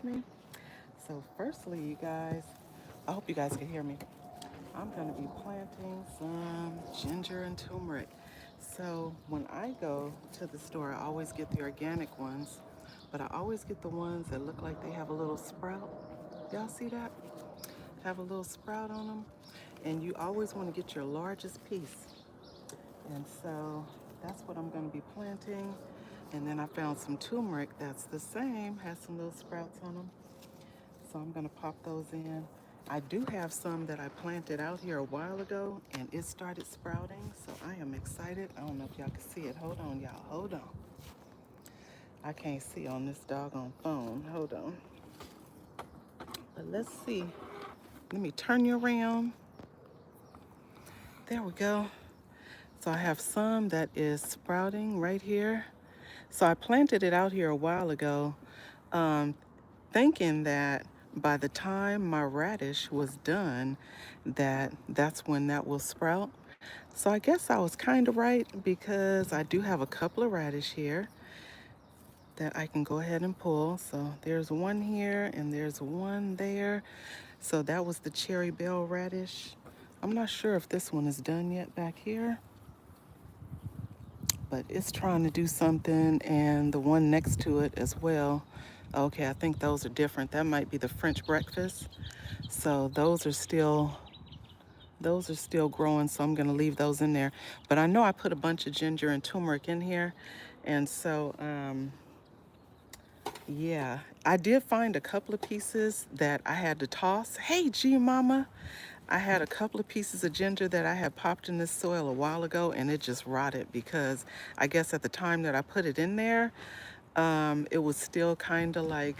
with me. So, firstly, you guys, I hope you guys can hear me. I'm going to be planting some ginger and turmeric. So, when I go to the store, I always get the organic ones, but I always get the ones that look like they have a little sprout. Y'all see that? Have a little sprout on them. And you always want to get your largest piece. And so that's what I'm going to be planting. And then I found some turmeric that's the same, has some little sprouts on them. So I'm going to pop those in. I do have some that I planted out here a while ago and it started sprouting. So I am excited. I don't know if y'all can see it. Hold on, y'all. Hold on. I can't see on this doggone phone. Hold on. But let's see. Let me turn you around. There we go. So I have some that is sprouting right here. So I planted it out here a while ago, um, thinking that by the time my radish was done, that's when that will sprout. So I guess I was kind of right because I do have a couple of radish here that I can go ahead and pull. So there's one here and there's one there. So that was the cherry bell radish. I'm not sure if this one is done yet back here, but it's trying to do something, and the one next to it as well. Okay, I think those are different. That might be the French breakfast. So those are still growing, so I'm gonna leave those in there. But I know I put a bunch of ginger and turmeric in here, and so yeah, I did find a couple of pieces that I had to toss. Hey, G Mama, I had a couple of pieces of ginger that I had popped in this soil a while ago, and it just rotted because I guess at the time that I put it in there, it was still kind of like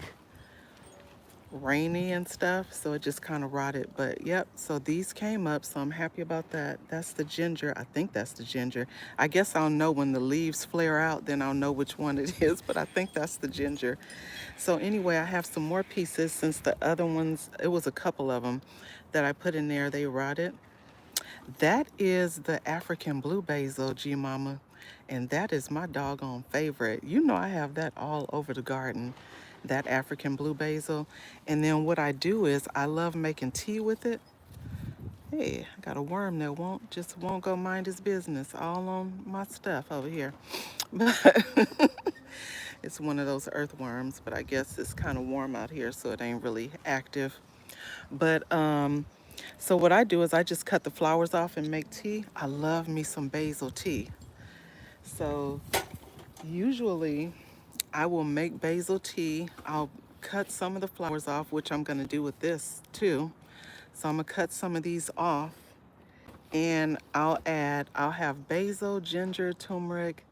rainy and stuff, so it just kind of rotted. But yep, so these came up, so I'm happy about that. That's the ginger. I think that's the ginger. I guess I'll know when the leaves flare out, then I'll know which one it is, but I think that's the ginger. So anyway, I have some more pieces since the other ones, it was a couple of them that I put in there, they rotted. That is the African blue basil, G Mama, and that is my doggone favorite. You know I have that all over the garden, that African blue basil. And then what I do is I love making tea with it. Hey, I got a worm that won't go mind his business all on my stuff over here. But it's one of those earthworms, but I guess it's kind of warm out here, so it ain't really active. But so what I do is I just cut the flowers off and make tea. I love me some basil tea. So usually I will make basil tea. I'll cut some of the flowers off, which I'm going to do with this too. So I'm going to cut some of these off and I'll have basil, ginger, turmeric,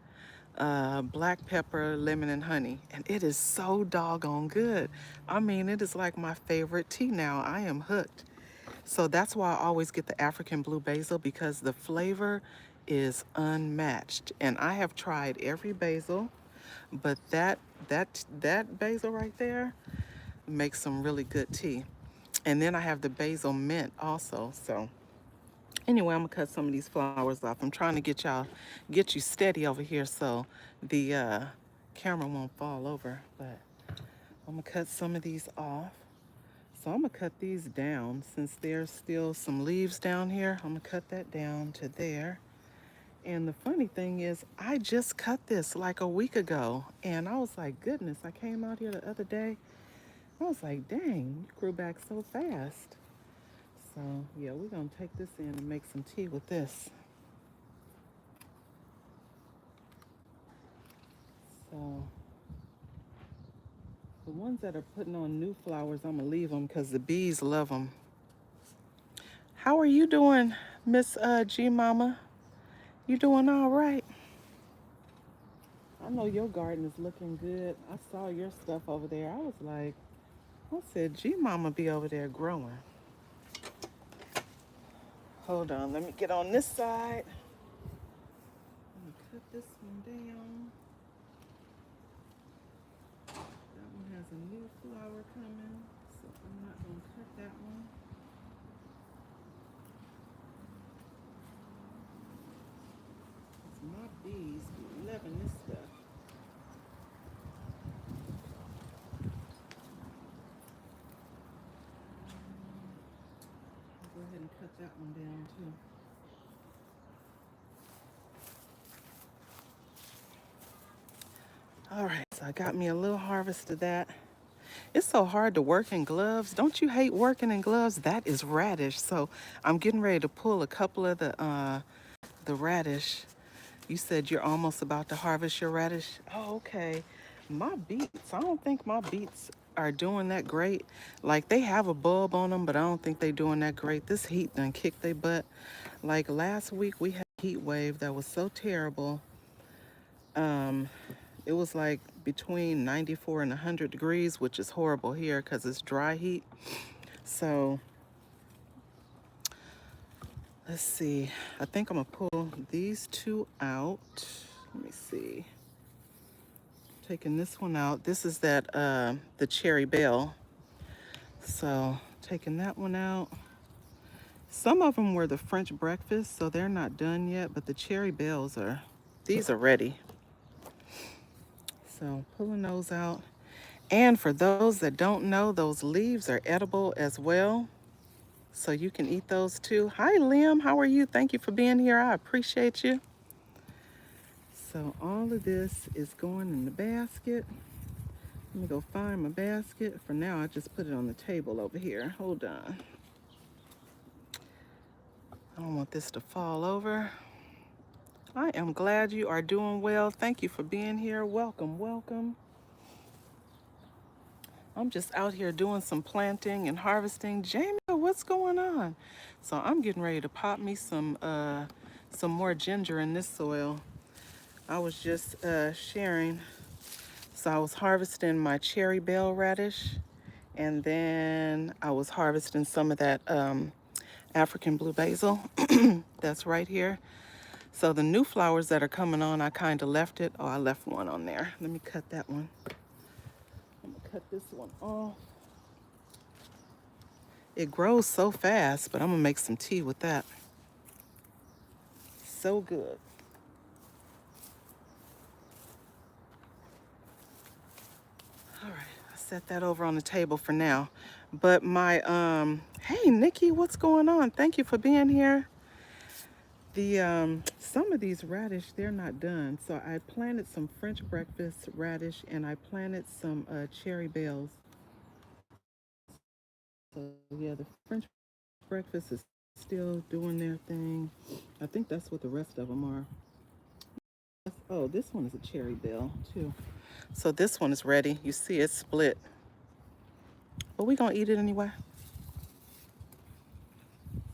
black pepper, lemon, and honey. And it is so doggone good. I mean, it is like my favorite tea now. I am hooked. So that's why I always get the African blue basil because the flavor is unmatched. And I have tried every basil, but that basil right there makes some really good tea. And then I have the basil mint also. So anyway, I'm gonna cut some of these flowers off. I'm trying to get you steady over here so the camera won't fall over. But I'm gonna cut some of these off. So I'm gonna cut these down since there's still some leaves down here. I'm gonna cut that down to there. And the funny thing is, I just cut this like a week ago. And I was like, goodness, I came out here the other day. I was like, dang, you grew back so fast. So yeah, we're gonna take this in and make some tea with this. So the ones that are putting on new flowers, I'm gonna leave them because the bees love them. How are you doing, Miss G Mama? You doing all right? I know your garden is looking good. I saw your stuff over there. I was like, I said, G Mama be over there growing. Hold on, let me get on this side. Let me cut this one down. That one has a new flower coming, so I'm not gonna cut that one. It's my bees be loving this stuff. cut that one down too. All right, so I got me a little harvest of that. It's so hard to work in gloves. Don't you hate working in gloves? That is radish. So I'm getting ready to pull a couple of the radish. You said you're almost about to harvest your radish. Oh, okay. My beets, I don't think my beets are doing that great. Like they have a bulb on them, but I don't think they're doing that great. This heat done kicked their butt. Like last week we had a heat wave that was so terrible. Um, it was like between 94 and 100 degrees, which is horrible here because it's dry heat. So let's see. I think I'm gonna pull these two out. Let me see. Taking this one out. This is that the Cherry Belle. So taking that one out. Some of them were the French breakfast, so they're not done yet, but the Cherry Belles these are ready. So pulling those out. And for those that don't know, those leaves are edible as well. So you can eat those too. Hi, Liam. How are you? Thank you for being here. I appreciate you. So all of this is going in the basket. Let me go find my basket. For now, I just put it on the table over here. Hold on. I don't want this to fall over. I am glad you are doing well. Thank you for being here. Welcome, welcome. I'm just out here doing some planting and harvesting. Jamie, what's going on? So I'm getting ready to pop me some more ginger in this soil. I was just sharing. So I was harvesting my Cherry Belle radish, and then I was harvesting some of that African blue basil that's right here. So the new flowers that are coming on, I kind of left it. Oh, I left one on there. Let me cut that one. I'm gonna cut this one off. It grows so fast, but I'm gonna make some tea with that. So good. All right, I set that over on the table for now. But my, hey, Nikki, what's going on? Thank you for being here. The some of these radish, they're not done. So I planted some French breakfast radish and I planted some Cherry Belles. So yeah, the French breakfast is still doing their thing. I think that's what the rest of them are. Oh, this one is a Cherry Belle too. So this one is ready. You see it's split. But we're gonna eat it anyway.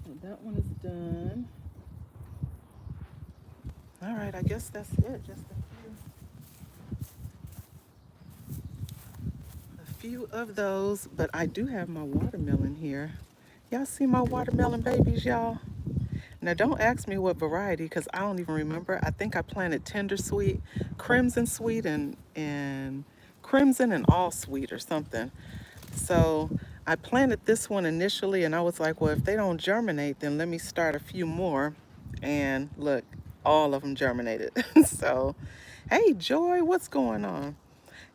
So that one is done. All right, I guess that's it. Just a few of those, but I do have my watermelon here. Y'all see my watermelon babies, y'all? Now don't ask me what variety because I don't even remember. I think I planted tender sweet, crimson sweet, and crimson and all sweet or something. So I planted this one initially and I was like, well, if they don't germinate, then let me start a few more. And look, all of them germinated. So, hey, Joy, what's going on?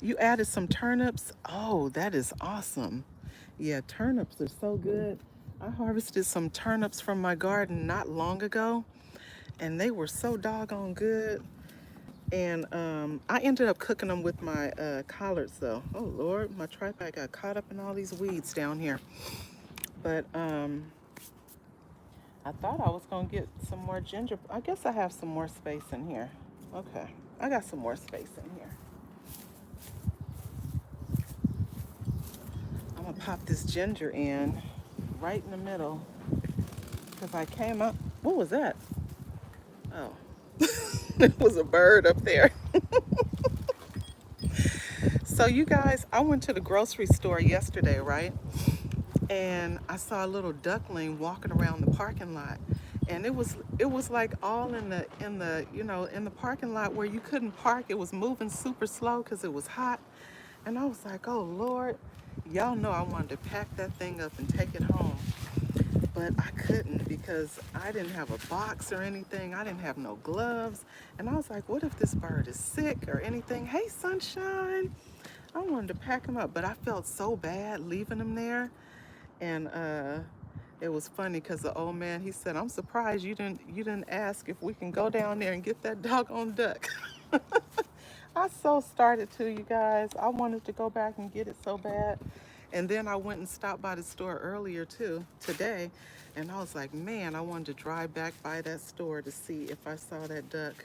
You added some turnips. Oh, that is awesome. Yeah, turnips are so good. I harvested some turnips from my garden not long ago, and they were so doggone good. And I ended up cooking them with my collards, though. Oh, Lord, my tripod got caught up in all these weeds down here. But I thought I was going to get some more ginger. I guess I have some more space in here. Okay, I got some more space in here. I'm going to pop this ginger in right in the middle because I came up. What was that? Oh, it was a bird up there. So you guys, I went to the grocery store yesterday, right? And I saw a little duckling walking around the parking lot. And it was like all in the parking lot where you couldn't park. It was moving super slow because it was hot. And I was like, oh Lord, y'all know I wanted to pack that thing up and take it home. But I couldn't because I didn't have a box or anything. I didn't have no gloves. And I was like, what if this bird is sick or anything? Hey, Sunshine. I wanted to pack him up, but I felt so bad leaving him there. And It was funny because the old man, he said, I'm surprised you didn't ask if we can go down there and get that doggone duck. I so started to, you guys. I wanted to go back and get it so bad. And then I went and stopped by the store earlier too, today. And I was like, man, I wanted to drive back by that store to see if I saw that duck.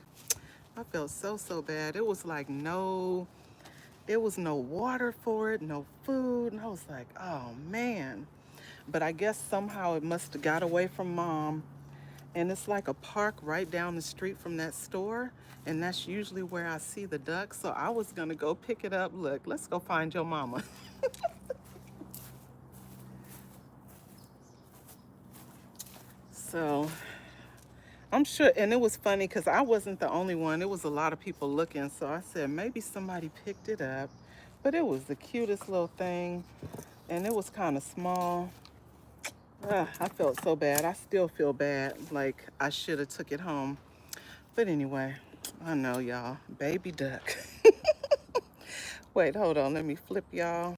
I felt so bad. It was no water for it, no food. And I was like, oh man. But I guess somehow it must have got away from mom. And it's like a park right down the street from that store. And that's usually where I see the ducks. So I was going to go pick it up. Look, let's go find your mama. So I'm sure. And it was funny because I wasn't the only one. It was a lot of people looking. So I said, maybe somebody picked it up. But it was the cutest little thing. And it was kind of small. I felt so bad. I still feel bad. Like I should have took it home. But anyway, I know y'all. Baby duck. Wait, hold on. Let me flip y'all.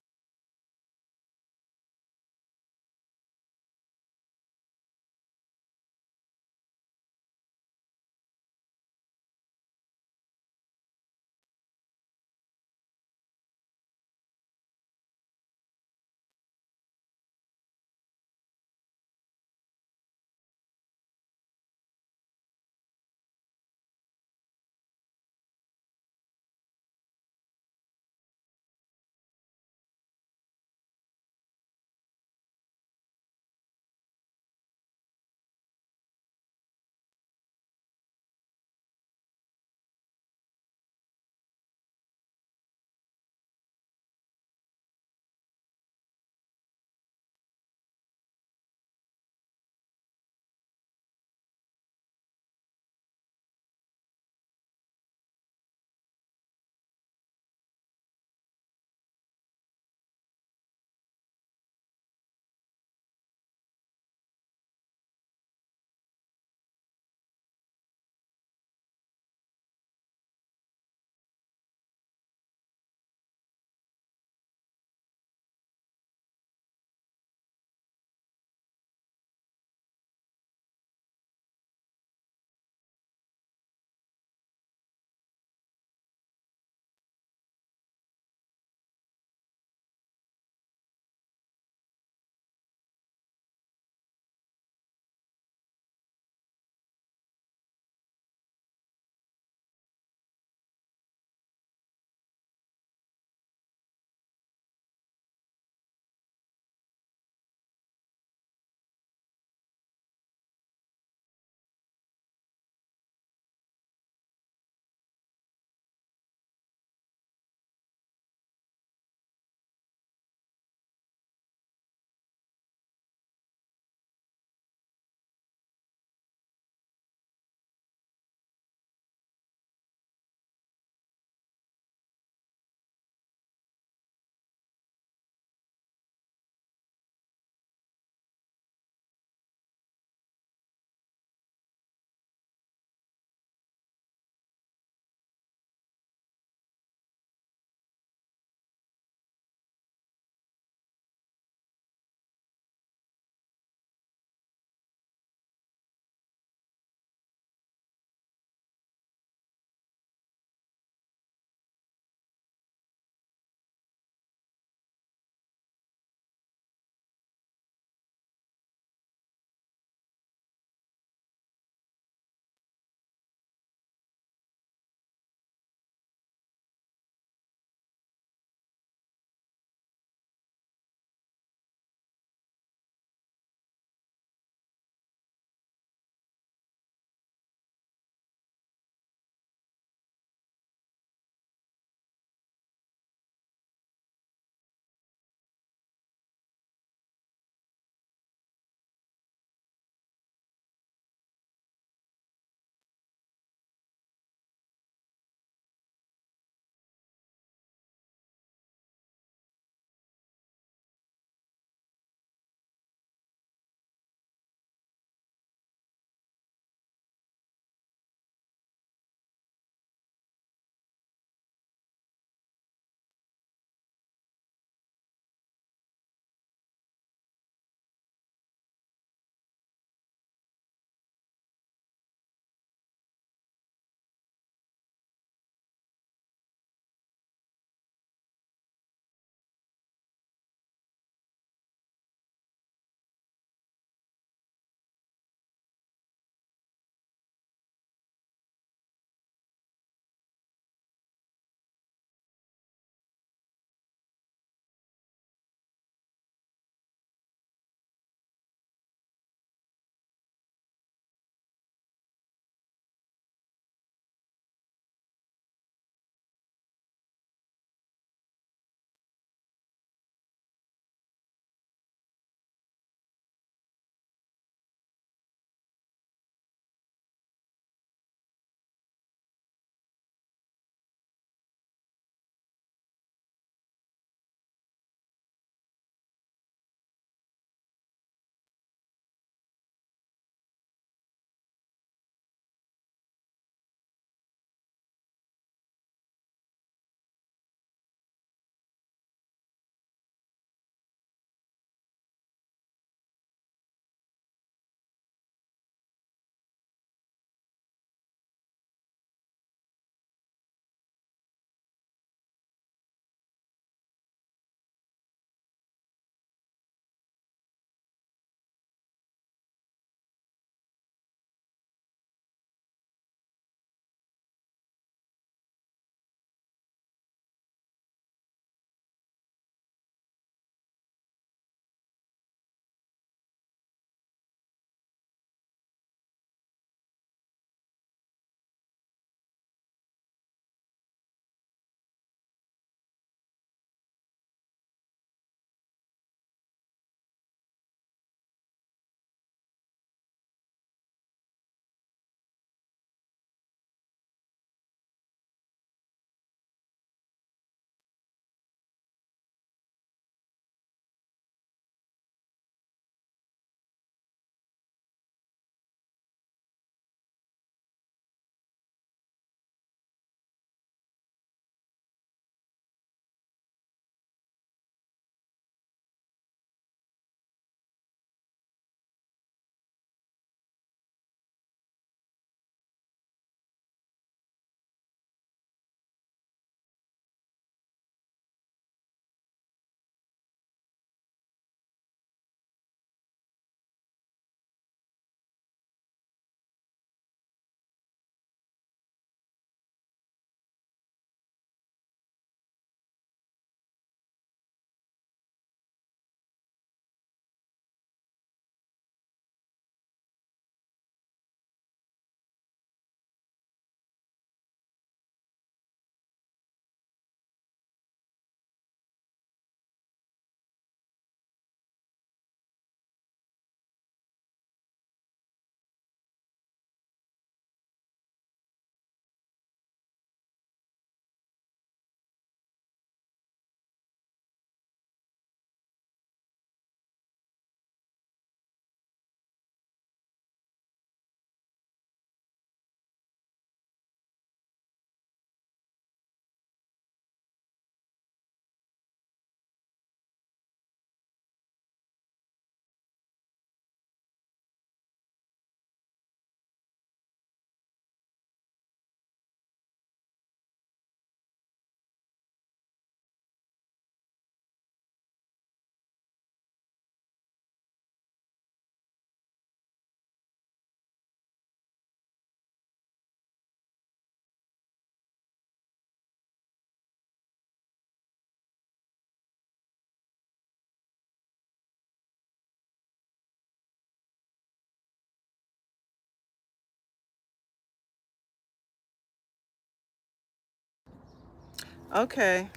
Okay,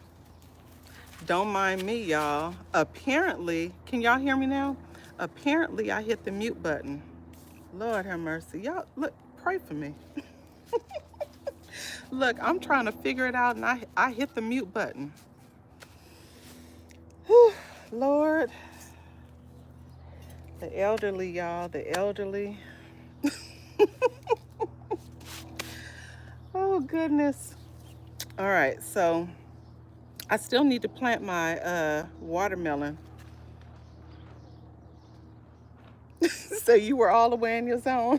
don't mind me, y'all. Apparently, can y'all hear me now? Apparently, I hit the mute button. Lord have mercy. Y'all, look, pray for me. Look, I'm trying to figure it out and I hit the mute button. Whew, Lord, the elderly, y'all, the elderly. Oh, goodness. All right, so I still need to plant my watermelon. So you were all the way in your zone.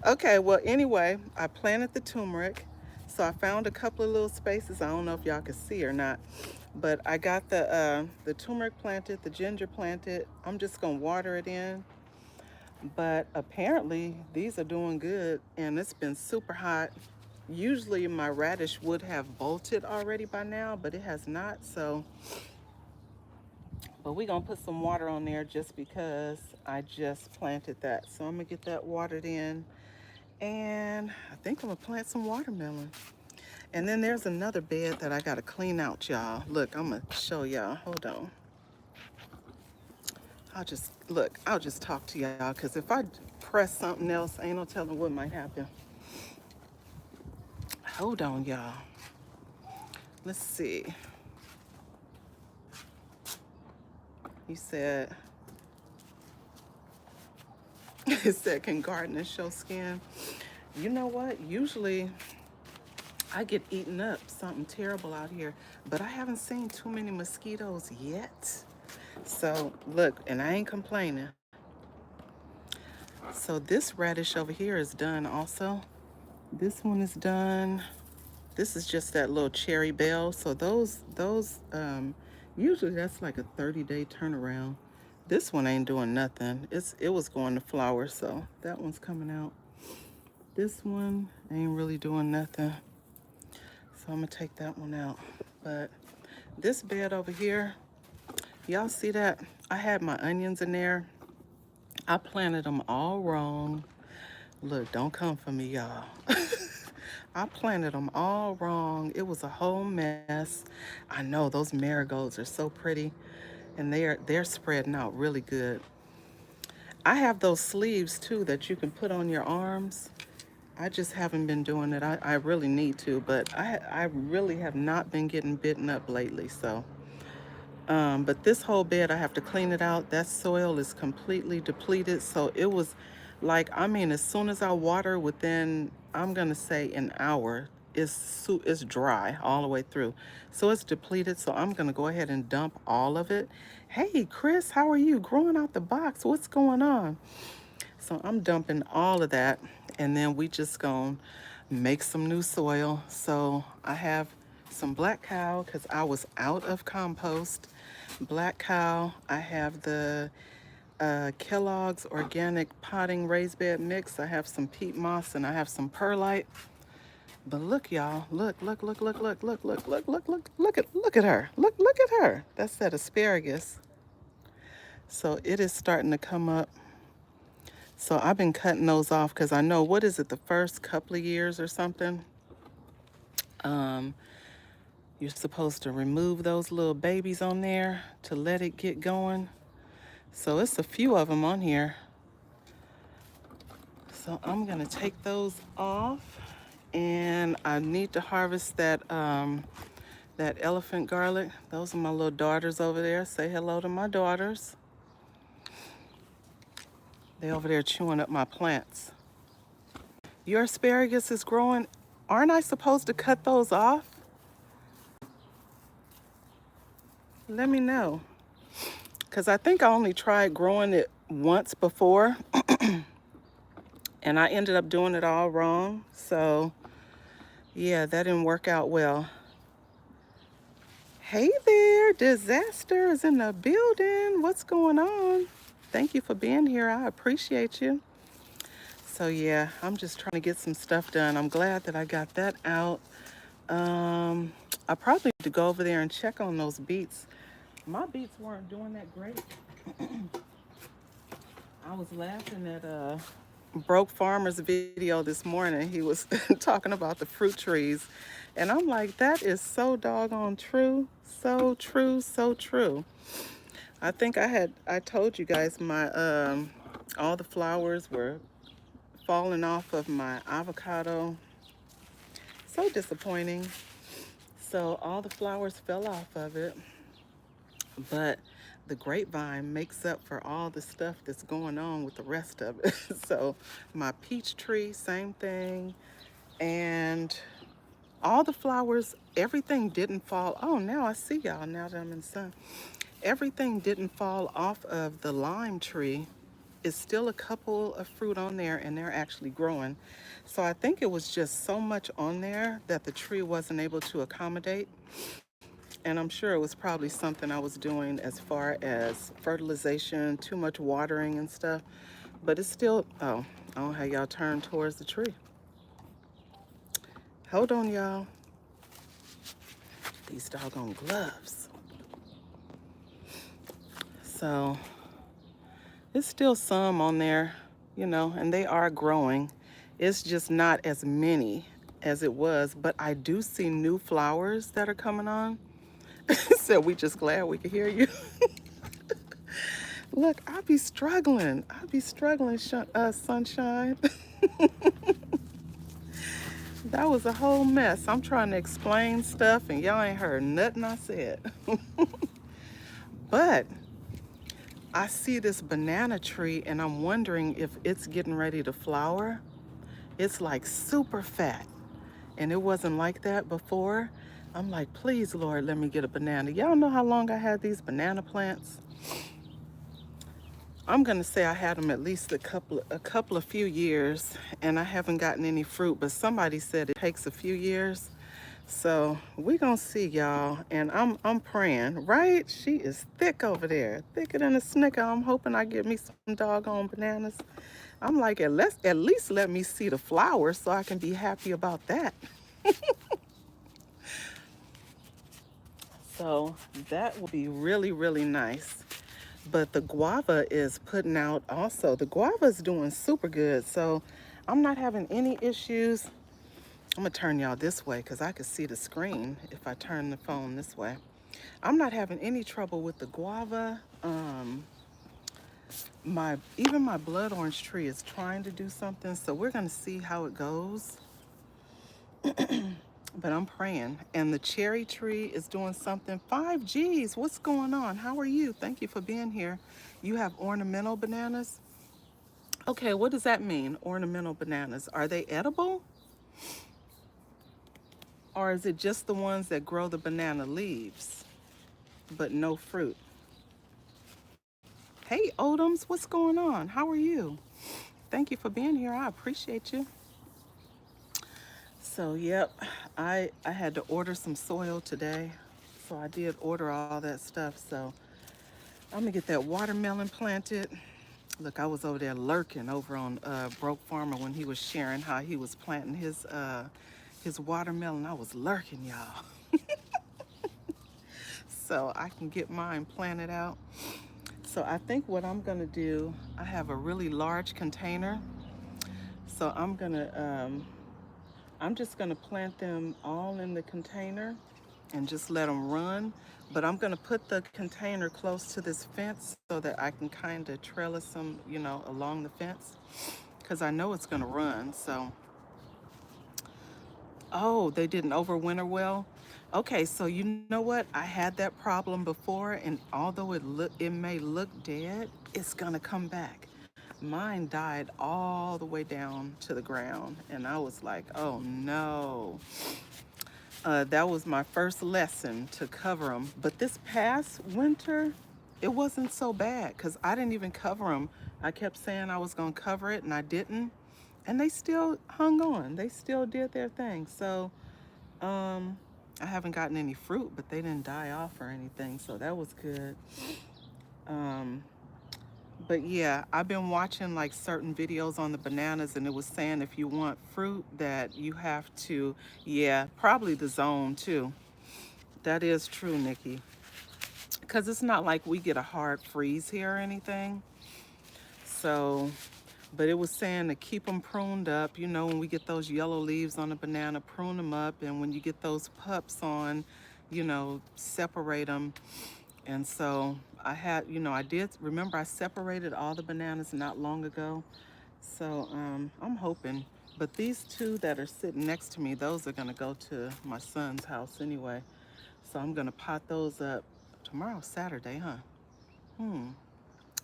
Okay, well, anyway, I planted the turmeric. So I found a couple of little spaces. I don't know if y'all can see or not, but I got the turmeric planted, the ginger planted. I'm just gonna water it in. But apparently these are doing good, and it's been super hot. Usually my radish would have bolted already by now, but it has not. So, but we're gonna put some water on there just because I just planted that. So I'm gonna get that watered in, and I think I'm gonna plant some watermelon. And then there's another bed that I gotta clean out, y'all. Look, I'm gonna show y'all. Hold on. I'll just talk to y'all, because if I press something else, ain't no telling what might happen. Hold on, y'all. Let's see. You said, it said, can gardeners show skin? You know what? Usually I get eaten up, something terrible out here, but I haven't seen too many mosquitoes yet. So look, and I ain't complaining. So this radish over here is done also. This one is done. This is just that little cherry bell. So usually that's like a 30-day turnaround. This one ain't doing nothing. It was going to flower, so that one's coming out. This one ain't really doing nothing. So I'm gonna take that one out. But this bed over here, y'all see that? I had my onions in there. I planted them all wrong. Look, don't come for me, y'all. I planted them all wrong. It was a whole mess. I know those marigolds are so pretty, and they're spreading out really good. I have those sleeves too that you can put on your arms. I just haven't been doing it. I really need to, but I really have not been getting bitten up lately. So, but this whole bed, I have to clean it out. That soil is completely depleted. So it was like, I mean, as soon as I water, within, I'm gonna say an hour, it's dry all the way through. So it's depleted. So I'm gonna go ahead and dump all of it. Hey, Chris, how are you? Growing out the box. What's going on? So I'm dumping all of that, and then we just gonna make some new soil. So I have some black cow because I was out of compost. Black cow. I have the Kellogg's organic potting raised bed mix. I have some peat moss and I have some perlite. But look, y'all, look at her. Look at her. That's that asparagus. So it is starting to come up. So I've been cutting those off because I know, what is it, the first couple of years or something? You're supposed to remove those little babies on there to let it get going. So it's a few of them on here. So I'm gonna take those off, and I need to harvest that elephant garlic. Those are my little daughters over there. Say hello to my daughters. They over there chewing up my plants. Your asparagus is growing. Aren't I supposed to cut those off? Let me know. Because I think I only tried growing it once before, and I ended up doing it all wrong. So yeah, that didn't work out well. Hey there, Disaster is in the building. What's going on? Thank you for being here. I appreciate you. So yeah, I'm just trying to get some stuff done. I'm glad that I got that out. I probably need to go over there and check on those beets. My beets weren't doing that great. I was laughing at Broke Farmer's video this morning. He was talking about the fruit trees. And I'm like, that is so doggone true. So true, so true. I think I told you guys my all the flowers were falling off of my avocado. So disappointing. So all the flowers fell off of it. But the grapevine makes up for all the stuff that's going on with the rest of it. So my peach tree, same thing. And all the flowers, everything didn't fall. Oh, now I see y'all now that I'm in the sun. Everything didn't fall off of the lime tree. It's still a couple of fruit on there and they're actually growing. So I think it was just so much on there that the tree wasn't able to accommodate. And I'm sure it was probably something I was doing as far as fertilization, too much watering and stuff. But it's still, oh, I don't know how y'all turn towards the tree. Hold on, y'all. These doggone gloves. So it's still some on there, you know, and they are growing. It's just not as many as it was, but I do see new flowers that are coming on. So we just glad we could hear you. Look, I be struggling, sunshine. That was a whole mess. I'm trying to explain stuff and y'all ain't heard nothing I said. But I see this banana tree and I'm wondering if it's getting ready to flower. It's like super fat and it wasn't like that before. I'm like, please, Lord, let me get a banana. Y'all know how long I had these banana plants? I'm gonna say I had them at least a few years, and I haven't gotten any fruit. But somebody said it takes a few years, so we gonna see, y'all. And I'm praying. Right? She is thick over there, thicker than a snicker. I'm hoping I get me some doggone bananas. I'm like, at least let me see the flowers so I can be happy about that. So that will be really, really nice. But the guava is putting out also. The guava is doing super good. So I'm not having any issues. I'm gonna turn y'all this way because I can see the screen if I turn the phone this way. I'm not having any trouble with the guava. Even my blood orange tree is trying to do something. So we're gonna see how it goes. But I'm praying. And the cherry tree is doing something. 5Gs, what's going on? How are you? Thank you for being here. You have ornamental bananas? Okay, what does that mean, ornamental bananas? Are they edible? Or is it just the ones that grow the banana leaves, but no fruit? Hey, Odoms, what's going on? How are you? Thank you for being here. I appreciate you. So, yep, I had to order some soil today. So I did order all that stuff. So I'm gonna get that watermelon planted. Look, I was over there lurking over on Broke Farmer when he was sharing how he was planting his watermelon. I was lurking, y'all. So I can get mine planted out. So I think what I'm gonna do, I have a really large container. So I'm just gonna plant them all in the container and just let them run. But I'm gonna put the container close to this fence so that I can kind of trellis them, you know, along the fence because I know it's gonna run. So, oh, they didn't overwinter well. Okay, so you know what? I had that problem before, and although it may look dead, it's gonna come back. Mine died all the way down to the ground, and I was like, oh no. That was my first lesson to cover them. But this past winter, it wasn't so bad because I didn't even cover them. I kept saying I was going to cover it and I didn't. And they still hung on. They still did their thing. So I haven't gotten any fruit, but they didn't die off or anything. So that was good. Um, but yeah, I've been watching like certain videos on the bananas and it was saying if you want fruit that you have to, yeah, probably the zone too. That is true, Nikki. Because it's not like we get a hard freeze here or anything. So But it was saying to keep them pruned up. You know, when we get those yellow leaves on a banana, prune them up. And when you get those pups on, you know, separate them. And so I had, you know, I did remember I separated all the bananas not long ago. So I'm hoping. But these two that are sitting next to me, those are going to go to my son's house anyway. So I'm going to pot those up tomorrow, Saturday, huh? Hmm.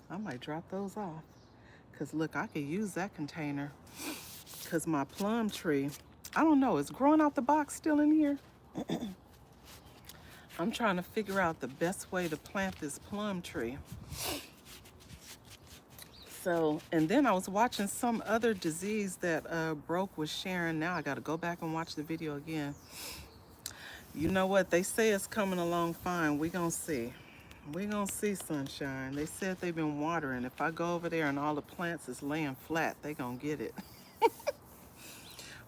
I might drop those off. Because look, I could use that container. Because my plum tree, I don't know, is growing out the box still in here? I'm trying to figure out the best way to plant this plum tree. So, and then I was watching some other disease that Broke was sharing. Now I got to go back and watch the video again. You know what? They say it's coming along fine. We gonna see. We gonna see, sunshine. They said they've been watering. If I go over there and all the plants is laying flat, they gonna get it.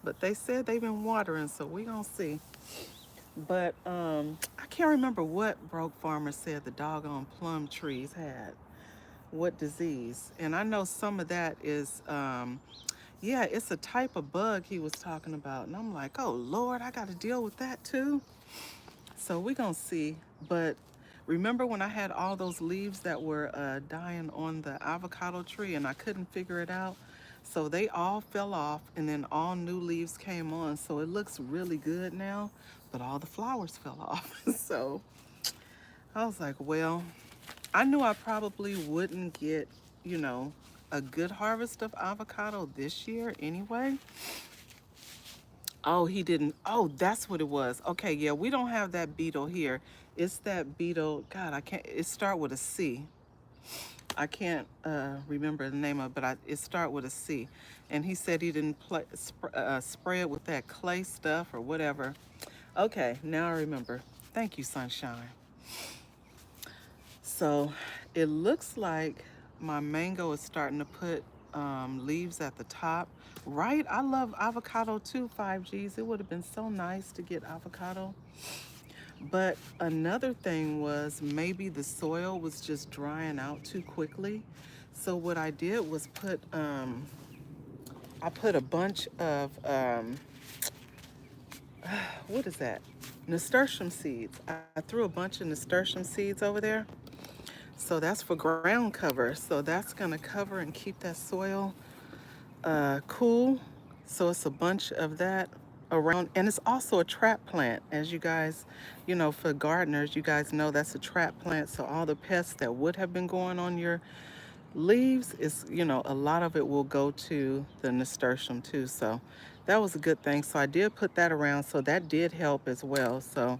But they said they've been watering, so we gonna see. But I can't remember what Broke Farmer said the doggone plum trees had. What disease? And I know some of that is, yeah, it's a type of bug he was talking about. And I'm like, oh Lord, I got to deal with that too. So we gonna see. But remember when I had all those leaves that were dying on the avocado tree and I couldn't figure it out? So they all fell off and then all new leaves came on. So it looks really good now, but all the flowers fell off. So I was like, well, I knew I probably wouldn't get, you know, a good harvest of avocado this year anyway. Oh, he didn't. Oh, that's what it was. Okay, yeah, we don't have that beetle here. It's that beetle. God, I can't. It start with a C. I can't remember the name of it, but it start with a C. And he said he didn't spray it with that clay stuff or whatever. Okay, now I remember. Thank you, sunshine. So it looks like my mango is starting to put leaves at the top. Right? I love avocado too, 5Gs. It would have been so nice to get avocado. But another thing was maybe the soil was just drying out too quickly. So what I did was I put a bunch of, what is that? Nasturtium seeds. I threw a bunch of nasturtium seeds over there. So that's for ground cover. So that's gonna cover and keep that soil cool. So it's a bunch of that around, and it's also a trap plant. As you guys, you know, for gardeners, you guys know that's a trap plant. So all the pests that would have been going on your leaves is, you know, a lot of it will go to the nasturtium too. So that was a good thing. So I did put that around. So that did help as well. So,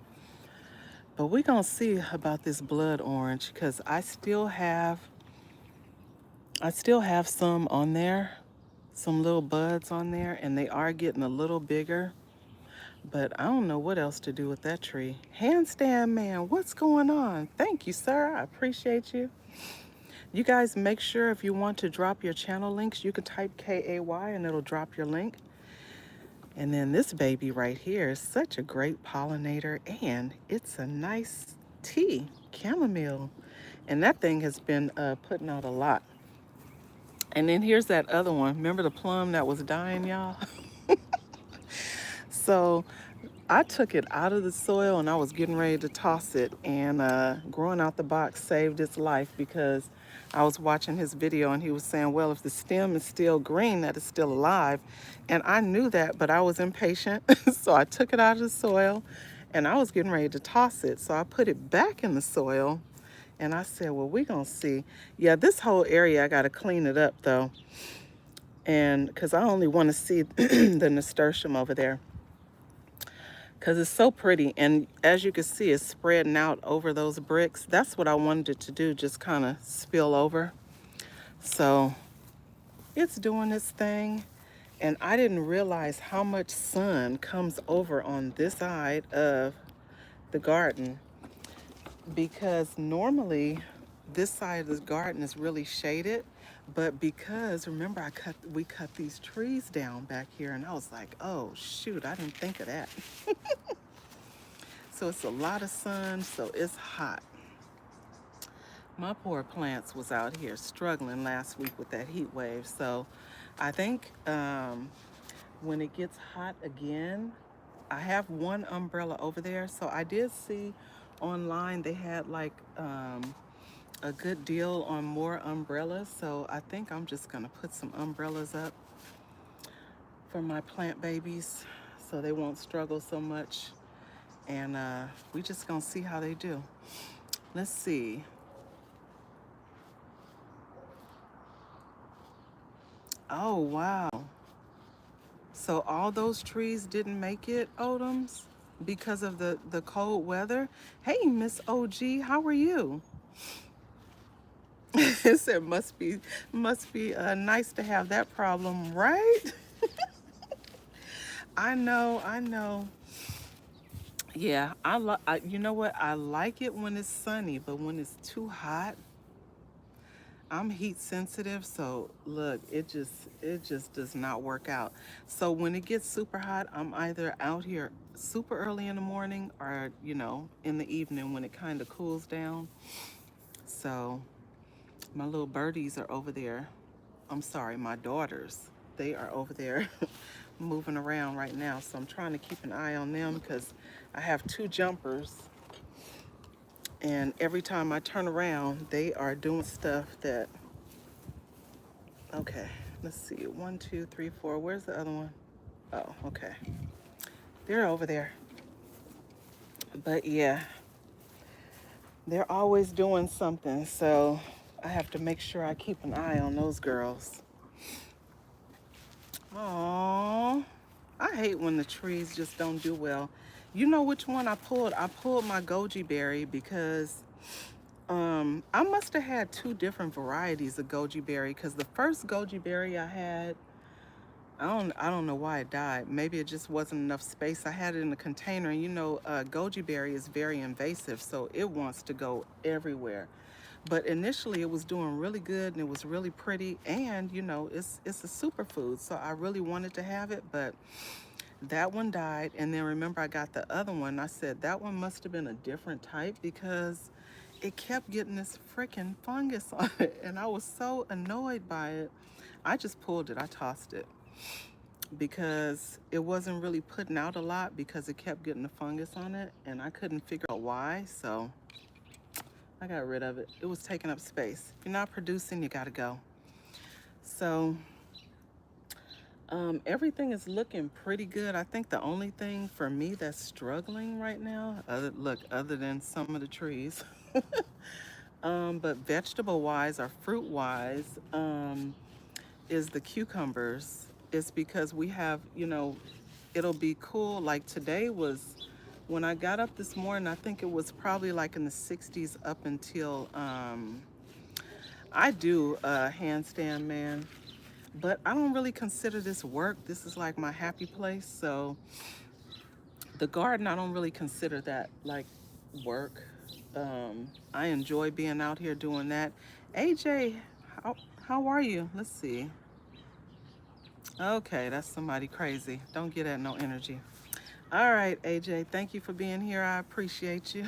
but we're gonna see about this blood orange because I still have some on there, some little buds on there, and they are getting a little bigger. But I don't know what else to do with that tree. Handstand man, what's going on? Thank you, sir. I appreciate you. You guys make sure if you want to drop your channel links, you can type KAY and it'll drop your link. And then this baby right here is such a great pollinator and it's a nice tea, chamomile. And that thing has been putting out a lot. And then here's that other one. Remember the plum that was dying, y'all? So I took it out of the soil and I was getting ready to toss it. And growing out the box saved its life because I was watching his video and he was saying, well, if the stem is still green, that is still alive. And I knew that, but I was impatient. So I took it out of the soil and I was getting ready to toss it. So I put it back in the soil and I said, well, we're going to see. Yeah, this whole area, I got to clean it up though. And because I only want to see the nasturtium over there because it's so pretty. And as you can see, it's spreading out over those bricks. That's what I wanted it to do, just kind of spill over. So it's doing its thing. And I didn't realize how much sun comes over on this side of the garden because normally this side of the garden is really shaded, but because remember we cut these trees down back here and I was like, oh shoot, I didn't think of that. So it's a lot of sun, so it's hot. My poor plants was out here struggling last week with that heat wave. So I think when it gets hot again, I have one umbrella over there. So I did see online they had like a good deal on more umbrellas. So I think I'm just going to put some umbrellas up for my plant babies so they won't struggle so much. And we just going to see how they do. Let's see. Oh, wow. So all those trees didn't make it, Odoms, because of the cold weather. Hey, Miss OG, how are you? It said must be nice to have that problem, right? I know, I know. Yeah, you know what? I like it when it's sunny, but when it's too hot, I'm heat sensitive, so look, it just does not work out. So when it gets super hot, I'm either out here super early in the morning or, in the evening when it kind of cools down. So my little birdies are over there. I'm sorry, my daughters. They are over there moving around right now. So I'm trying to keep an eye on them because I have two jumpers, and every time I turn around, they are doing stuff that. Okay, let's see. One, two, three, four. Where's the other one? Oh, okay. They're over there. But yeah, they're always doing something. So I have to make sure I keep an eye on those girls. Aww. I hate when the trees just don't do well. You know which one I pulled? I pulled my goji berry because I must have had two different varieties of goji berry because the first goji berry I had, I don't know why it died. Maybe it just wasn't enough space. I had it in a container, and goji berry is very invasive, so it wants to go everywhere. But initially, it was doing really good, and it was really pretty, and it's a superfood, so I really wanted to have it, but that one died. And then remember, I got the other one. I said that one must have been a different type because it kept getting this freaking fungus on it, and I was so annoyed by it. I just pulled it. I tossed it because it wasn't really putting out a lot because it kept getting the fungus on it and I couldn't figure out why. So I got rid of it. It was taking up space. If you're not producing, you got to go. So everything is looking pretty good. I think the only thing for me that's struggling right now, other than some of the trees, but vegetable wise or fruit wise, is the cucumbers. It's because we have, it'll be cool. Like today was, when I got up this morning, I think it was probably like in the 60s up until, I do a handstand, man, but I don't really consider this work. This is like my happy place. So the garden, I don't really consider that like work. I enjoy being out here doing that. AJ, how are you? Let's see. Okay, that's somebody crazy. Don't get at no energy. All right, AJ, thank you for being here. I appreciate you.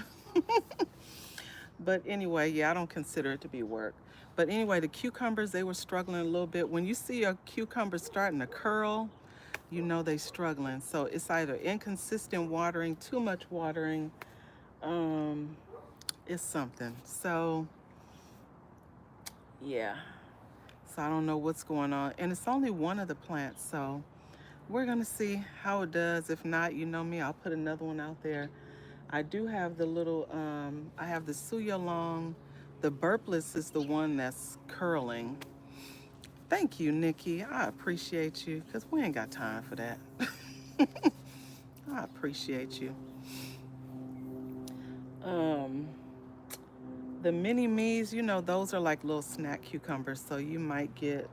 But anyway, yeah, I don't consider it to be work. But anyway, the cucumbers, they were struggling a little bit. When you see a cucumber starting to curl, you know they struggling. So it's either inconsistent watering, too much watering, um, it's something. So yeah. So I don't know what's going on. And it's only one of the plants, so we're gonna see how it does. If not, you know me, I'll put another one out there. I do have the little, I have the Suya Long. The burpless is the one that's curling. Thank you, Nikki. I appreciate you because we ain't got time for that. I appreciate you. Um, the mini me's, those are like little snack cucumbers. So you might get,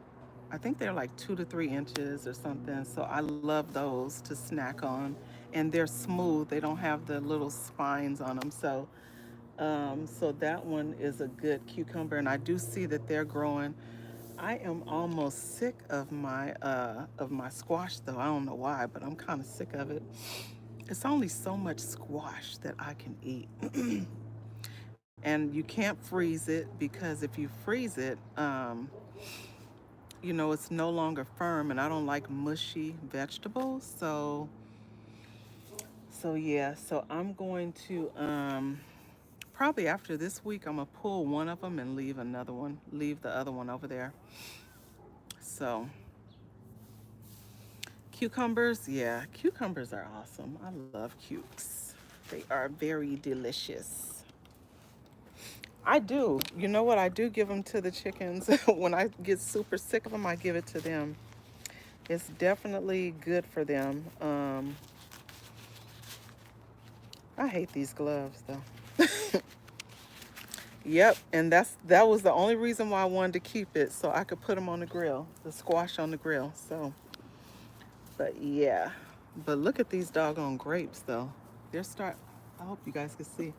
I think they're like 2 to 3 inches or something. So I love those to snack on. And they're smooth, they don't have the little spines on them. So that one is a good cucumber, and I do see that they're growing. I am almost sick of my squash, though. I don't know why, but I'm kind of sick of it. It's only so much squash that I can eat. And you can't freeze it because if you freeze it, you know, it's no longer firm, and I don't like mushy vegetables. So yeah, so I'm going to probably after this week I'm gonna pull one of them and leave the other one over there. So cucumbers, yeah, cucumbers are awesome. I love cukes. They are very delicious. I do. You know what? I do give them to the chickens. When I get super sick of them, I give it to them. It's definitely good for them. I hate these gloves though. Yep, and that was the only reason why I wanted to keep it so I could put them on the grill, the squash on the grill. So, but yeah, but look at these doggone grapes though. They're start. I hope you guys can see.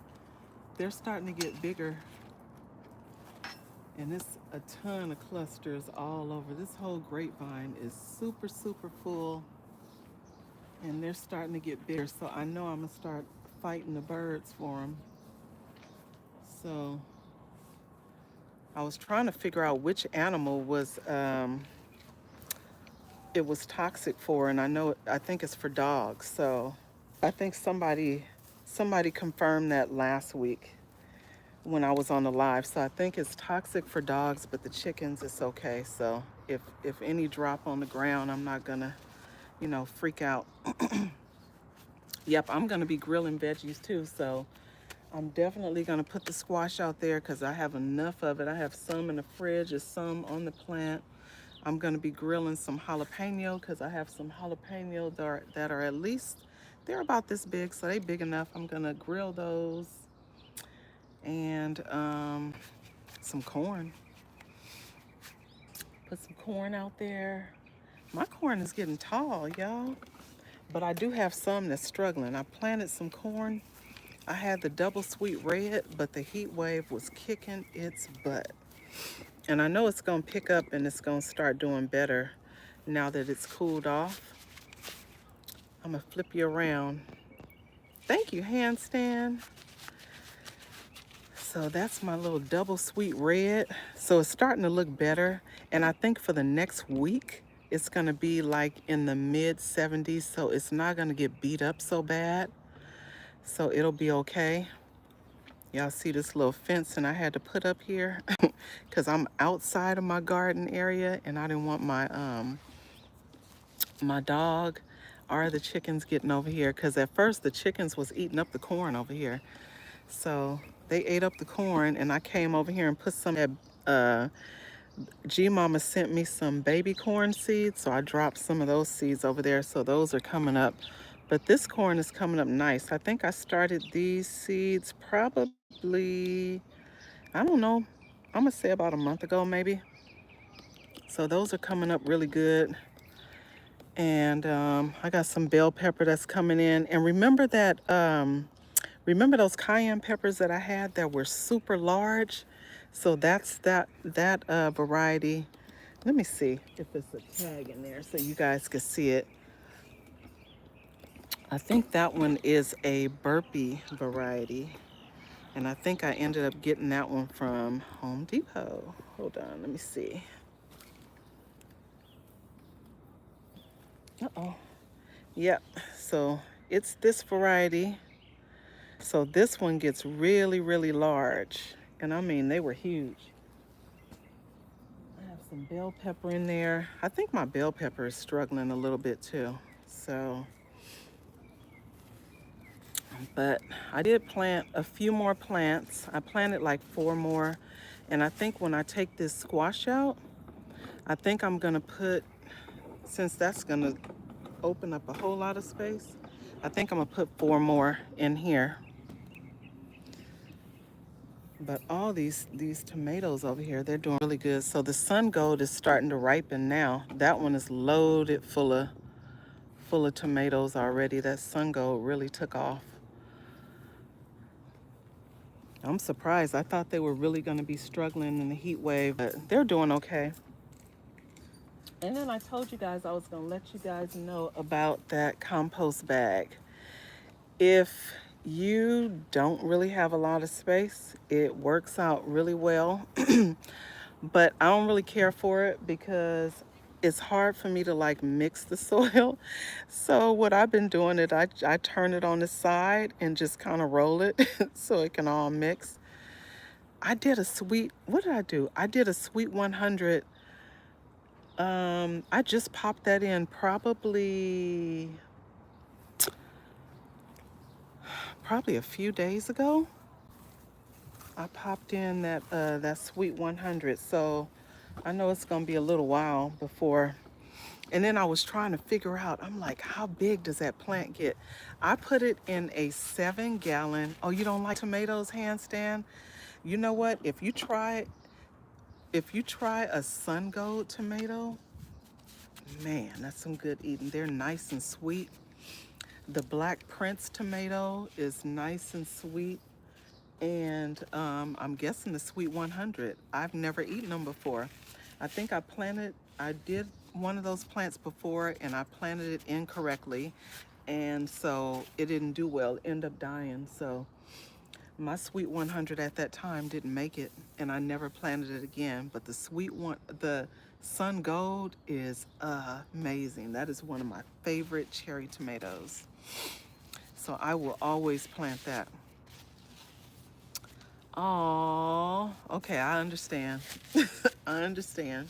They're starting to get bigger, and it's a ton of clusters all over. This whole grapevine is super super full, and they're starting to get bigger. So I know I'm gonna start fighting the birds for them. So I was trying to figure out which animal it was toxic for, and I think it's for dogs. So I think somebody confirmed that last week when I was on the live. So I think it's toxic for dogs, but the chickens it's okay. So if any drop on the ground, I'm not gonna, you know, freak out. Yep, I'm gonna be grilling veggies too. So I'm definitely gonna put the squash out there because I have enough of it. I have some in the fridge, there's some on the plant. I'm gonna be grilling some jalapeno because I have some jalapeno that are at least, they're about this big, so they big enough. I'm gonna grill those and some corn. Put some corn out there. My corn is getting tall, y'all, but I do have some that's struggling. I planted some corn. I had the double sweet red, but the heat wave was kicking its butt. And I know it's gonna pick up and it's gonna start doing better now that it's cooled off. I'm gonna flip you around. Thank you, handstand. So that's my little double sweet red. So it's starting to look better. And I think for the next week, it's gonna be like in the mid 70s. So it's not gonna get beat up so bad. So it'll be okay. Y'all see this little fence and I had to put up here because I'm outside of my garden area and I didn't want my dog or the chickens getting over here because at first the chickens was eating up the corn over here. So they ate up the corn and I came over here and put some G Mama sent me some baby corn seeds, so I dropped some of those seeds over there. So those are coming up. But this corn is coming up nice. I think I started these seeds probably, I don't know, I'm gonna say about a month ago maybe. So those are coming up really good. And I got some bell pepper that's coming in. And remember those cayenne peppers that I had that were super large? So that's that variety. Let me see if it's a tag in there so you guys can see it. I think that one is a burpee variety. And I think I ended up getting that one from Home Depot. Hold on, let me see. Uh-oh. Yep, so it's this variety. So this one gets really, really large. And I mean, they were huge. I have some bell pepper in there. I think my bell pepper is struggling a little bit too. So, but I did plant a few more plants. I planted like 4 more. And I think when I take this squash out, I think I'm gonna put, since that's gonna open up a whole lot of space, I think I'm gonna put 4 more in here. But all these tomatoes over here, they're doing really good. So the sun gold is starting to ripen now. That one is loaded full of tomatoes already. That sun gold really took off. I'm surprised. I thought they were really going to be struggling in the heat wave, but they're doing okay. And then I told you guys I was going to let you guys know about that compost bag. If you don't really have a lot of space, it works out really well. But I don't really care for it because it's hard for me to like mix the soil. So what I've been doing is I turn it on the side and just kind of roll it so it can all mix. I did a sweet, what did I do? I did a sweet 100. I just popped that in probably a few days ago. I popped in that sweet 100. So I know it's gonna be a little while before. And then I was trying to figure out, I'm like, how big does that plant get? I put it in a 7 gallon. Oh, you don't like tomatoes, handstand? You know what? If you try a Sun Gold tomato, man, that's some good eating. They're nice and sweet. The Black Prince tomato is nice and sweet. And I'm guessing the Sweet 100. I've never eaten them before. I did one of those plants before and I planted it incorrectly. And so it didn't do well, ended up dying. So my Sweet 100 at that time didn't make it and I never planted it again. But the Sun Gold is amazing. That is one of my favorite cherry tomatoes. So I will always plant that. Oh, okay, I understand. I understand.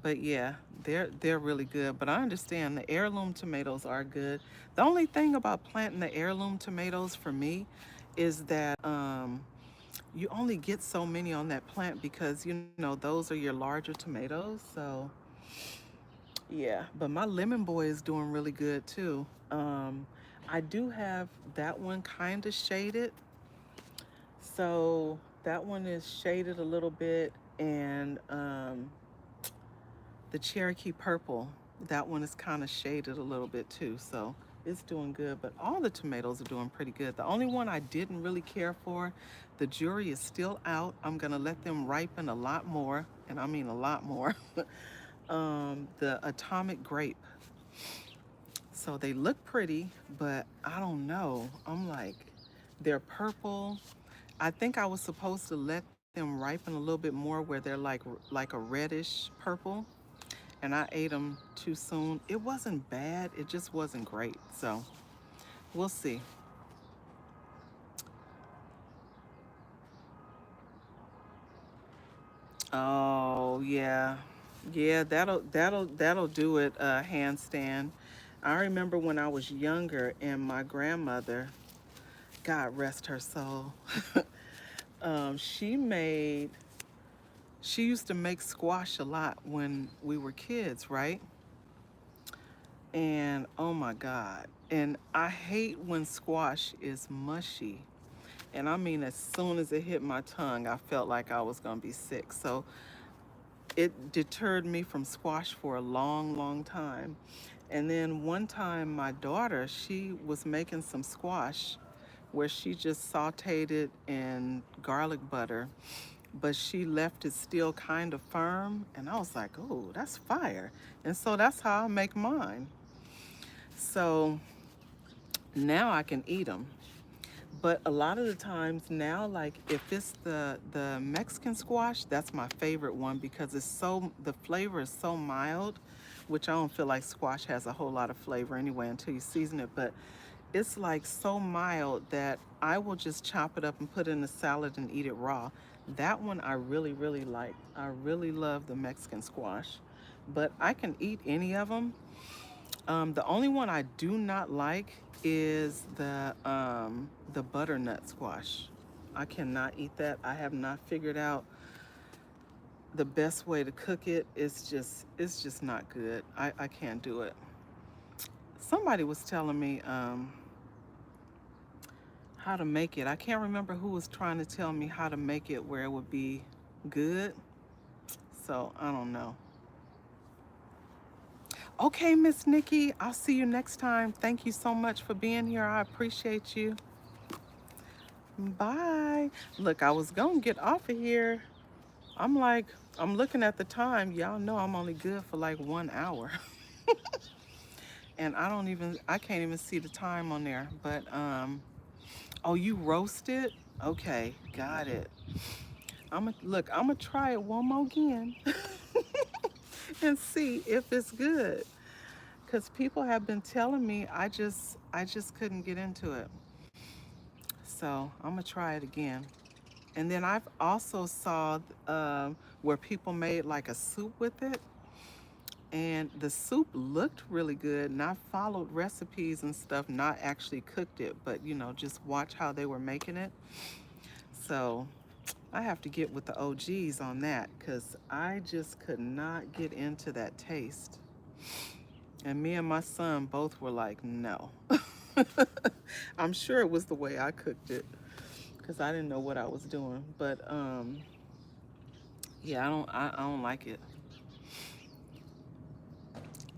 But yeah, they're really good. But I understand the heirloom tomatoes are good. The only thing about planting the heirloom tomatoes for me is that you only get so many on that plant because you know those are your larger tomatoes. So yeah, but my lemon boy is doing really good too. I do have that one kind of shaded. So that one is shaded a little bit, and the Cherokee Purple, that one is kind of shaded a little bit too. So it's doing good, but all the tomatoes are doing pretty good. The only one I didn't really care for, the jury is still out. I'm gonna let them ripen a lot more, and I mean a lot more. The Atomic Grape. So they look pretty, but I don't know. I'm like, they're purple. I think I was supposed to let them ripen a little bit more where they're like a reddish purple, and I ate them too soon. It wasn't bad, it just wasn't great. So we'll see. Oh yeah, yeah. That'll do it. Handstand. I remember when I was younger, and my grandmother, God rest her soul, she made. She used to make squash a lot when we were kids, right? And oh my God. And I hate when squash is mushy. And I mean, as soon as it hit my tongue, I felt like I was going to be sick. So it deterred me from squash for a long, long time. And then one time, my daughter, she was making some squash where she just sauteed it in garlic butter, but she left it still kind of firm. And I was like, oh, that's fire. And so that's how I make mine. So now I can eat them. But a lot of the times now, like if it's the Mexican squash, that's my favorite one because the flavor is so mild, which I don't feel like squash has a whole lot of flavor anyway until you season it. But it's like so mild that I will just chop it up and put it in a salad and eat it raw. That one I really, really like. I really love the Mexican squash, but I can eat any of them. The only one I do not like is the butternut squash. I cannot eat that. I have not figured out the best way to cook it. It's just not good. I can't do it. Somebody was telling me how to make it. I can't remember who was trying to tell me how to make it where it would be good. So I don't know. Okay, Miss Nikki, I'll see you next time. Thank you so much for being here. I appreciate you. Bye. Look, I was gonna get off of here. I'm like, I'm looking at the time. Y'all know I'm only good for like 1 hour. And I can't even see the time on there. But Oh, you roast it? Okay, got it. I'm gonna try it one more again and see if it's good. Cause people have been telling me I just couldn't get into it. So I'm gonna try it again. And then I've also saw where people made like a soup with it, and the soup looked really good. And I followed recipes and stuff, not actually cooked it, but just watch how they were making it. So I have to get with the OGs on that because I just could not get into that taste. And me and my son both were like, no. I'm sure it was the way I cooked it because I didn't know what I was doing. But yeah, I don't like it.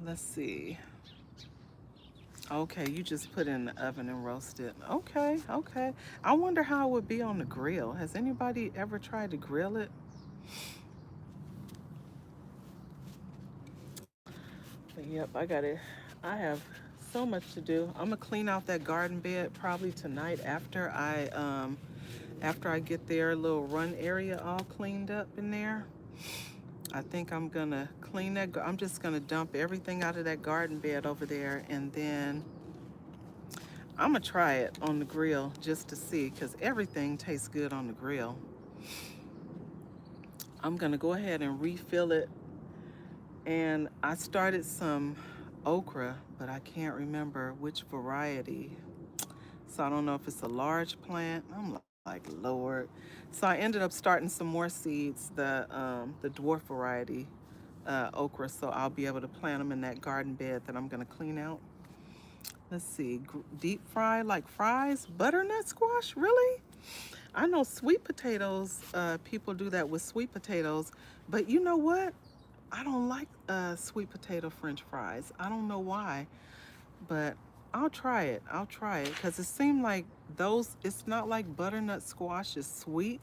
Let's see. Okay, you just put it in the oven and roast it. Okay, okay. I wonder how it would be on the grill. Has anybody ever tried to grill it? But yep, I got it. I have so much to do. I'm gonna clean out that garden bed probably tonight after I get their little run area all cleaned up in there. I think I'm gonna clean that. I'm just gonna dump everything out of that garden bed over there, and then I'm gonna try it on the grill just to see, because everything tastes good on the grill. I'm gonna go ahead and refill it, and I started some okra, but I can't remember which variety. So I don't know if it's a large plant. I'm like, Lord. So I ended up starting some more seeds, the dwarf variety okra. So I'll be able to plant them in that garden bed that I'm gonna clean out. Let's see, deep fry like fries, butternut squash, really? I know sweet potatoes, people do that with sweet potatoes, but you know what? I don't like sweet potato French fries. I don't know why, but I'll try it. I'll try it because it seemed like it's not like butternut squash is sweet,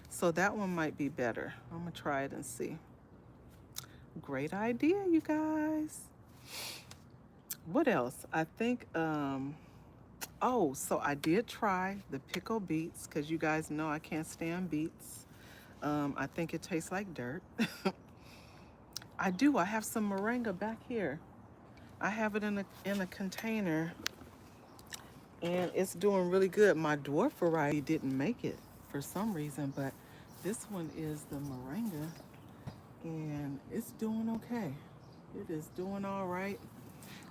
so that one might be better. I'm gonna try it and see. Great idea, you guys. What else? I think, oh, so I did try the pickled beets because you guys know I can't stand beets. I think it tastes like dirt. I do. I have some moringa back here. I have it in a container, and it's doing really good. My dwarf variety didn't make it for some reason, but this one is the moringa, and it's doing okay. It is doing all right.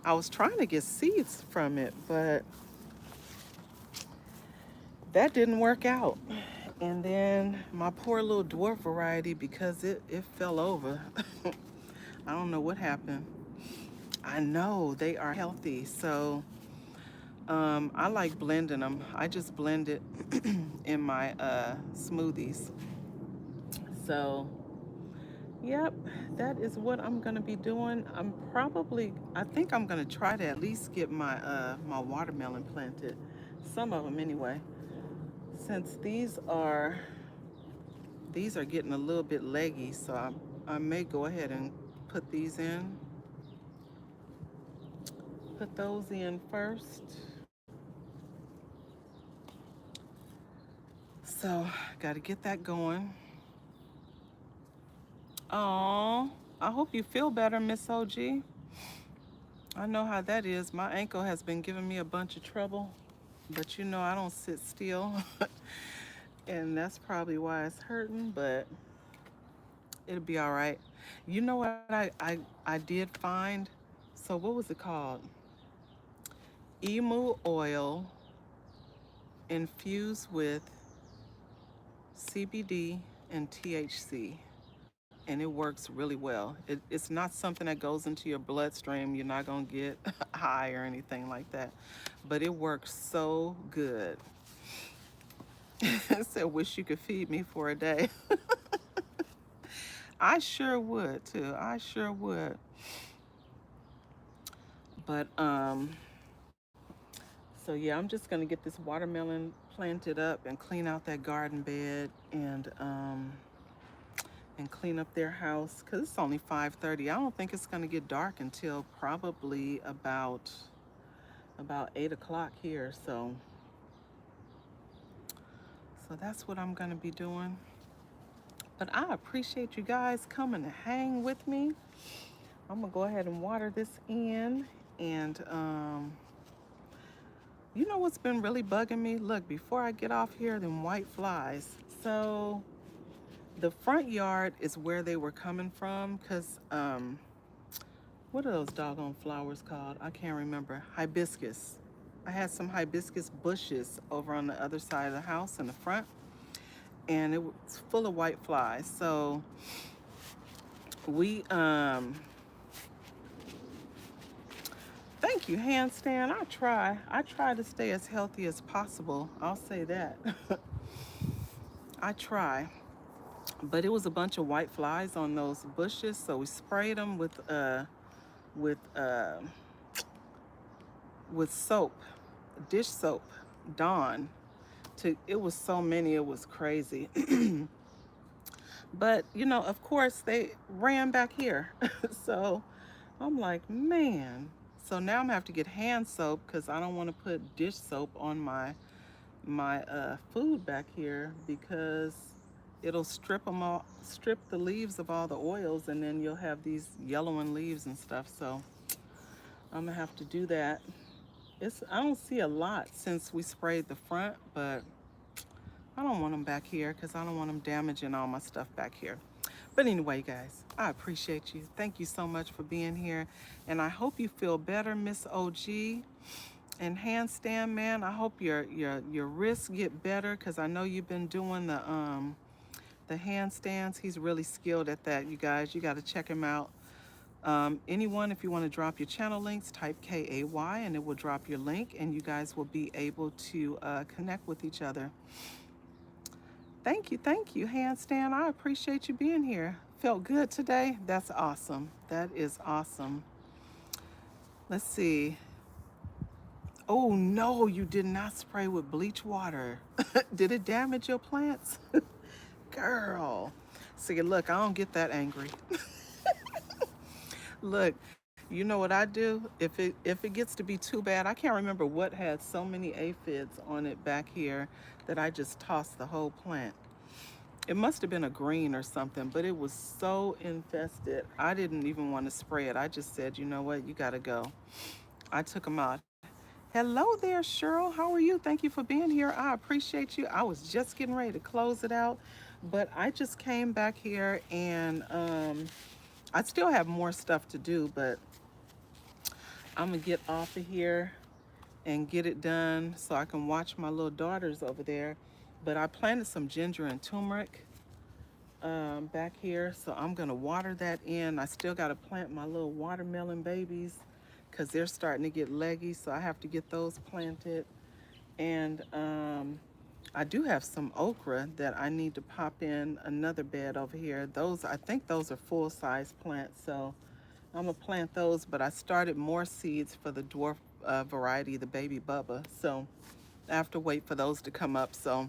I was trying to get seeds from it, but that didn't work out. And then my poor little dwarf variety, because it fell over. I don't know what happened. I know they are healthy, so I like blending them. I just blend it in my smoothies. So, yep, that is what I'm gonna be doing. I think I'm gonna try to at least get my watermelon planted, some of them anyway. Since these are getting a little bit leggy, so I may go ahead and put these in. Put those in first. So, got to get that going. Oh, I hope you feel better, Miss OG. I know how that is. My ankle has been giving me a bunch of trouble, but I don't sit still. And that's probably why it's hurting, but it'll be all right. You know what I did find? So, what was it called? Emu oil infused with CBD and THC, and it works really well. It's not something that goes into your bloodstream. You're not going to get high or anything like that, but it works so good. I said, wish you could feed me for a day. I sure would too. I sure would. But so yeah, I'm just gonna get this watermelon planted up and clean out that garden bed, and clean up their house because it's only 5:30. I don't think it's gonna get dark until probably about 8 o'clock here. So So that's what I'm going to be doing. But I appreciate you guys coming to hang with me. I'm going to go ahead and water this in. And you know what's been really bugging me? Look, before I get off here, them white flies. So the front yard is where they were coming from because what are those doggone flowers called? I can't remember. Hibiscus. I had some hibiscus bushes over on the other side of the house in the front, and it was full of white flies. So we thank you, handstand. I try to stay as healthy as possible. I'll say that. I try. But it was a bunch of white flies on those bushes, so we sprayed them with uh with soap, dish soap, Dawn. It was so many, it was crazy. But you know, of course, they ran back here. So I'm like, man. So now I'm gonna have to get hand soap because I don't want to put dish soap on my food back here because it'll strip the leaves of all the oils, and then you'll have these yellowing leaves and stuff. So I'm gonna have to do that. I don't see a lot since we sprayed the front, but I don't want them back here because I don't want them damaging all my stuff back here. But anyway, guys, I appreciate you. Thank you so much for being here. And I hope you feel better, Miss OG. And handstand, man, I hope your wrists get better because I know you've been doing the handstands. He's really skilled at that, you guys. You got to check him out. Anyone, if you want to drop your channel links, type KAY and it will drop your link and you guys will be able to connect with each other. Thank you, handstand. I appreciate you being here. Felt good today. That's awesome. That is awesome. Let's see. Oh no, you did not spray with bleach water. Did it damage your plants? Girl. See, look, I don't get that angry. Look, you know what I do? If it gets to be too bad, I can't remember what had so many aphids on it back here that I just tossed the whole plant. It must have been a green or something, but it was so infested. I didn't even want to spray it. I just said, you know what, you gotta go. I took them out. Hello there, Cheryl. How are you? Thank you for being here. I appreciate you. I was just getting ready to close it out, but I just came back here and I still have more stuff to do, but I'm gonna get off of here and get it done so I can watch my little daughters over there. But I planted some ginger and turmeric back here, so I'm gonna water that in. I still gotta plant my little watermelon babies because they're starting to get leggy, so I have to get those planted. And I do have some okra that I need to pop in another bed over here. I think those are full-size plants, so I'm gonna plant those, but I started more seeds for the dwarf variety, the baby Bubba, so I have to wait for those to come up. So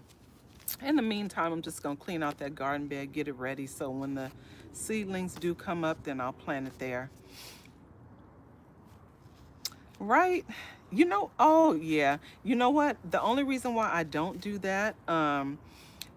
in the meantime, I'm just gonna clean out that garden bed, get it ready, so when the seedlings do come up, then I'll plant it there. Right? You know, oh yeah. You know what? The only reason why I don't do that,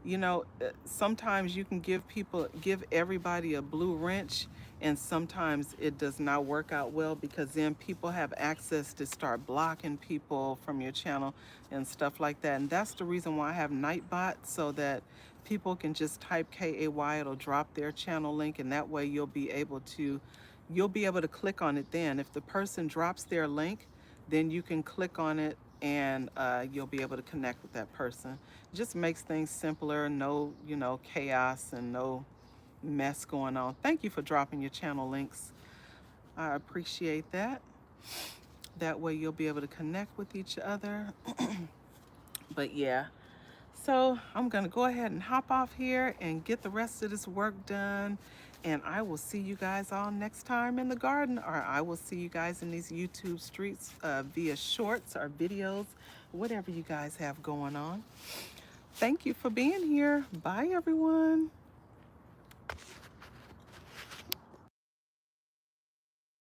you know, sometimes you can give everybody a blue wrench, and sometimes it does not work out well because then people have access to start blocking people from your channel and stuff like that. And that's the reason why I have Nightbot, so that people can just type KAY, it'll drop their channel link, and that way you'll be able to click on it then. If the person drops their link, then you can click on it and you'll be able to connect with that person. It just makes things simpler, no, you know, chaos and no mess going on. Thank you for dropping your channel links. I appreciate that. That way you'll be able to connect with each other. But yeah, so I'm gonna go ahead and hop off here and get the rest of this work done. And I will see you guys all next time in the garden, or I will see you guys in these YouTube streets via shorts or videos, whatever you guys have going on. Thank you for being here. Bye, everyone.